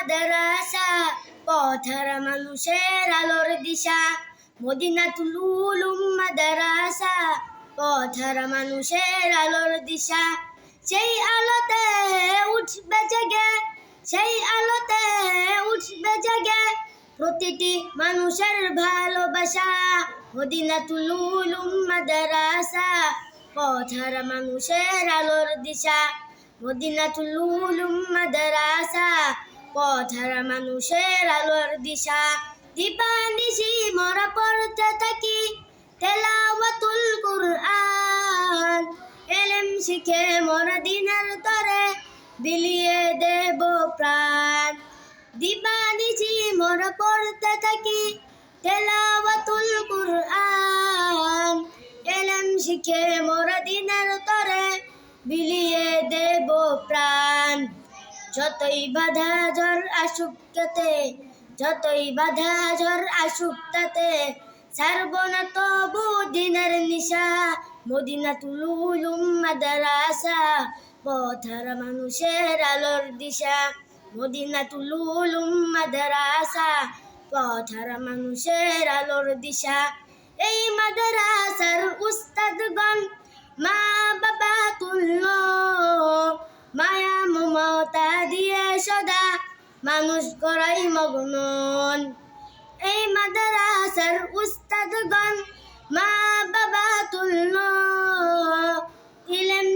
মাদ্রাসা পথহারা মানুষের আলোর দিশা। মদিনাতুল উলুম মাদ্রাসা পথহারা মানুষের আলোর দিশা। সেই আলোতে উঠবে জেগে, সেই আলোতে উঠবে জেগে প্রতিটি মানুষের ভালোবাসা। মদিনাতুল উলুম মাদ্রাসা পথহারা মানুষের আলোর দিশা। মদিনাতুল উলুম মাদ্রাসা পথহারা মানুষের আলোর দিশা। দিবানিশি মোরা পড়তে থাকি তেলাওয়াতুল কুরআন, ইলম শিখে মোরা দিনের তরে বিলিয়ে দেব প্রাণ। দিবানিশি মোরা পড়তে থাকি তেলাওয়াতুল কুরআন, ইলম শিখে মোরা দিনের তরে বিলিয়ে দেব প্রাণ। যতই বাধা ঝড় আসুক তাতে, যতই বাধা ঝড় আসুক তাতে ছাড়ব না তবু দিনের নিশা। মদিনাতুল উলুম মাদ্রাসা পথহারা মানুষের আলোর দিশা। মদিনাতুল উলুম মাদ্রাসা পথহারা মানুষের আলোর দিশা। এই মাদ্রাসার উস্তাদগণ মা বাবা তুল্য, মায়া মমতা দিয়ে সদা মানুষ গড়াই মগ্ন। এই মাদ্রাসার উস্তাদগণ মা বাবা তুল্য, ইলম